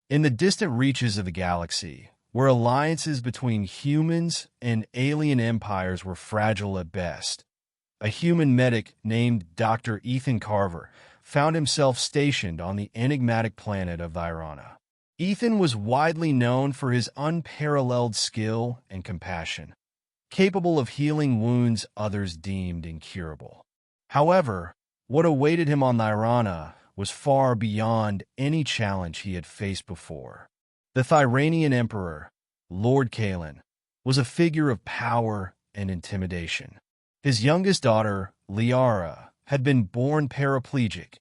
In the distant reaches of the galaxy, where alliances between humans and alien empires were fragile at best, a human medic named Dr. Ethan Carver found himself stationed on the enigmatic planet of Virana. Ethan was widely known for his unparalleled skill and compassion, capable of healing wounds others deemed incurable. However, what awaited him on Virana was far beyond any challenge he had faced before. The Thyranian Emperor, Lord Kalen, was a figure of power and intimidation. His youngest daughter, Liara, had been born paraplegic,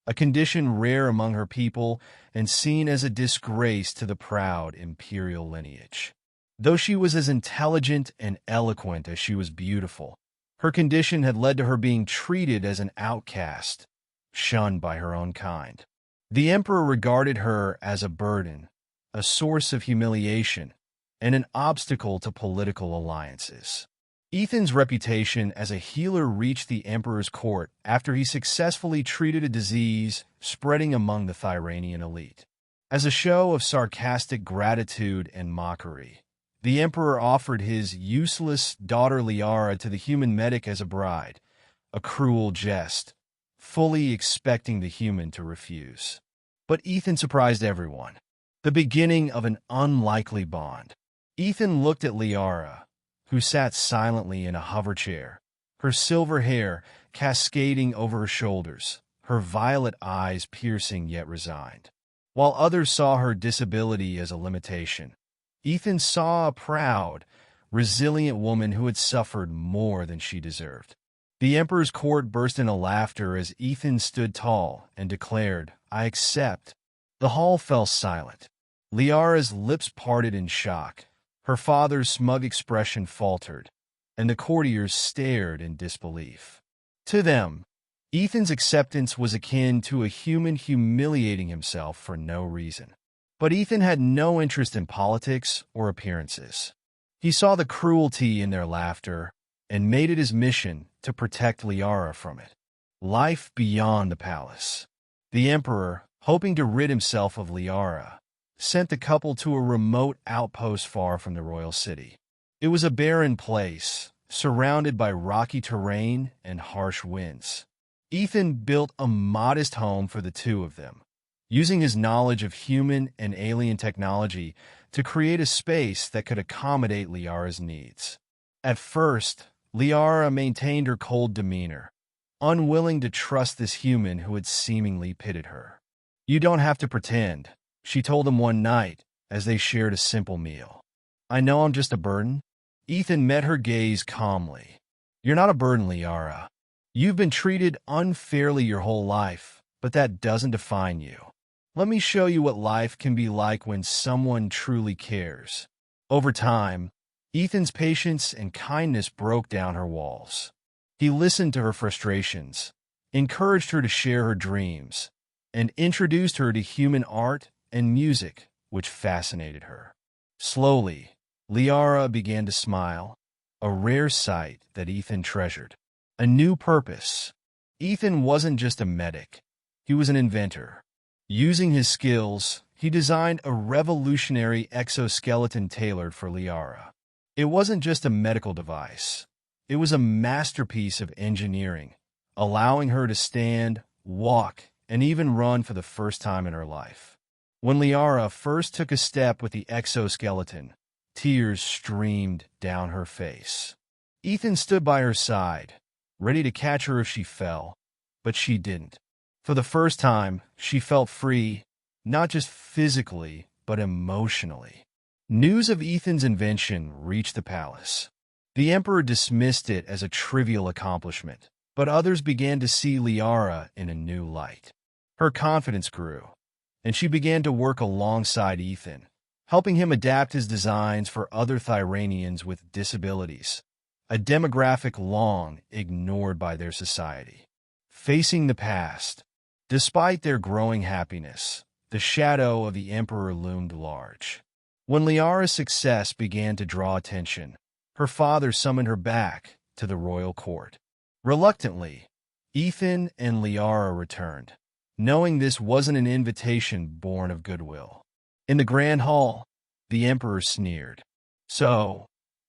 a condition rare among her people and seen as a disgrace to the proud imperial lineage. Though she was as intelligent and eloquent as she was beautiful, her condition had led to her being treated as an outcast, shunned by her own kind. The emperor regarded her as a burden, a source of humiliation, and an obstacle to political alliances. Ethan's reputation as a healer reached the emperor's court after he successfully treated a disease spreading among the Thyranian elite. As a show of sarcastic gratitude and mockery, the emperor offered his useless daughter Liara to the human medic as a bride, a cruel jest, fully expecting the human to refuse. But Ethan surprised everyone. The beginning of an unlikely bond. Ethan looked at Liara, who sat silently in a hover chair, her silver hair cascading over her shoulders, her violet eyes piercing yet resigned. While others saw her disability as a limitation, Ethan saw a proud, resilient woman who had suffered more than she deserved. The emperor's court burst into laughter as Ethan stood tall and declared, "I accept." The hall fell silent. Liara's lips parted in shock. Her father's smug expression faltered, and the courtiers stared in disbelief. To them, Ethan's acceptance was akin to a human humiliating himself for no reason. But Ethan had no interest in politics or appearances. He saw the cruelty in their laughter and made it his mission to protect Liara from it. Life beyond the palace. The emperor, hoping to rid himself of Liara, sent the couple to a remote outpost far from the royal city. It was a barren place, surrounded by rocky terrain and harsh winds. Ethan built a modest home for the two of them, using his knowledge of human and alien technology to create a space that could accommodate Liara's needs. At first, Liara maintained her cold demeanor, unwilling to trust this human who had seemingly pitied her. "You don't have to pretend," she told him one night as they shared a simple meal. "I know I'm just a burden." Ethan met her gaze calmly. "You're not a burden, Liara. You've been treated unfairly your whole life, but that doesn't define you. Let me show you what life can be like when someone truly cares." Over time, Ethan's patience and kindness broke down her walls. He listened to her frustrations, encouraged her to share her dreams, and introduced her to human art and music, which fascinated her. Slowly, Liara began to smile, a rare sight that Ethan treasured. A new purpose. Ethan wasn't just a medic, he was an inventor. Using his skills, he designed a revolutionary exoskeleton tailored for Liara. It wasn't just a medical device. It was a masterpiece of engineering, allowing her to stand, walk, and even run for the first time in her life. When Liara first took a step with the exoskeleton, tears streamed down her face. Ethan stood by her side, ready to catch her if she fell, but she didn't. For the first time, she felt free, not just physically, but emotionally. News of Ethan's invention reached the palace. The emperor dismissed it as a trivial accomplishment, but others began to see Liara in a new light. Her confidence grew, and she began to work alongside Ethan, helping him adapt his designs for other Thyranians with disabilities, a demographic long ignored by their society. Facing the past, despite their growing happiness, the shadow of the emperor loomed large. When Liara's success began to draw attention, her father summoned her back to the royal court. Reluctantly, Ethan and Liara returned, knowing this wasn't an invitation born of goodwill. In the grand hall, the emperor sneered. So,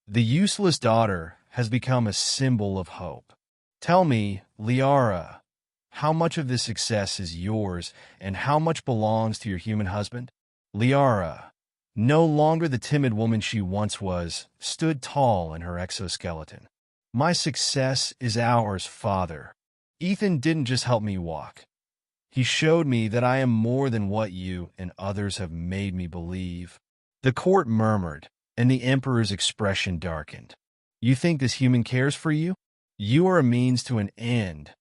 the useless daughter has become a symbol of hope. Tell me, Liara, how much of this success is yours and how much belongs to your human husband? Liara, no longer the timid woman she once was, stood tall in her exoskeleton. My success is ours, father. Ethan didn't just help me walk. He showed me that I am more than what you and others have made me believe. The court murmured, and the emperor's expression darkened. You think this human cares for you? You are a means to an end,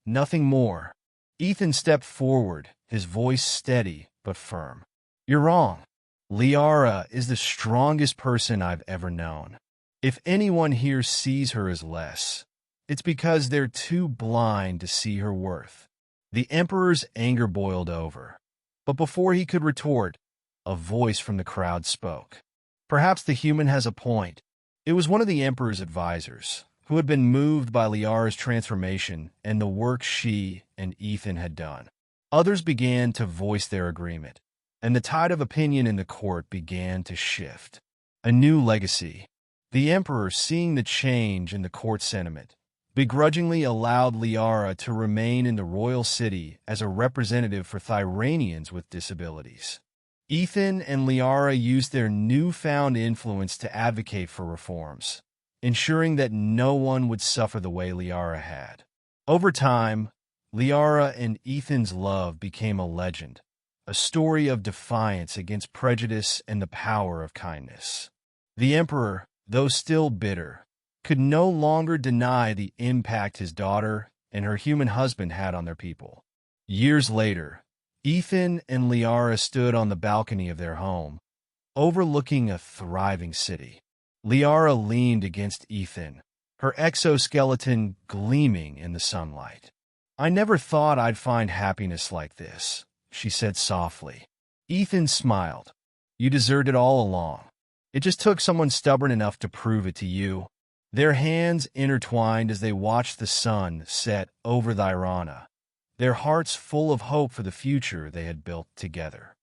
nothing more. Ethan stepped forward, his voice steady but firm. You're wrong. Liara is the strongest person I've ever known. If anyone here sees her as less, it's because they're too blind to see her worth. The emperor's anger boiled over, but before he could retort, a voice from the crowd spoke. Perhaps the human has a point. It was one of the emperor's advisors, who had been moved by Liara's transformation and the work she and Ethan had done. Others began to voice their agreement, and the tide of opinion in the court began to shift. A new legacy. The emperor, seeing the change in the court sentiment, begrudgingly allowed Liara to remain in the royal city as a representative for Thyranians with disabilities. Ethan and Liara used their newfound influence to advocate for reforms, ensuring that no one would suffer the way Liara had. Over time, Liara and Ethan's love became a legend, a story of defiance against prejudice and the power of kindness. The emperor, though still bitter, could no longer deny the impact his daughter and her human husband had on their people. Years later, Ethan and Liara stood on the balcony of their home, overlooking a thriving city. Liara leaned against Ethan, her exoskeleton gleaming in the sunlight. I never thought I'd find happiness like this, she said softly. Ethan smiled. You deserved it all along. It just took someone stubborn enough to prove it to you. Their hands intertwined as they watched the sun set over Thyrana, their hearts full of hope for the future they had built together.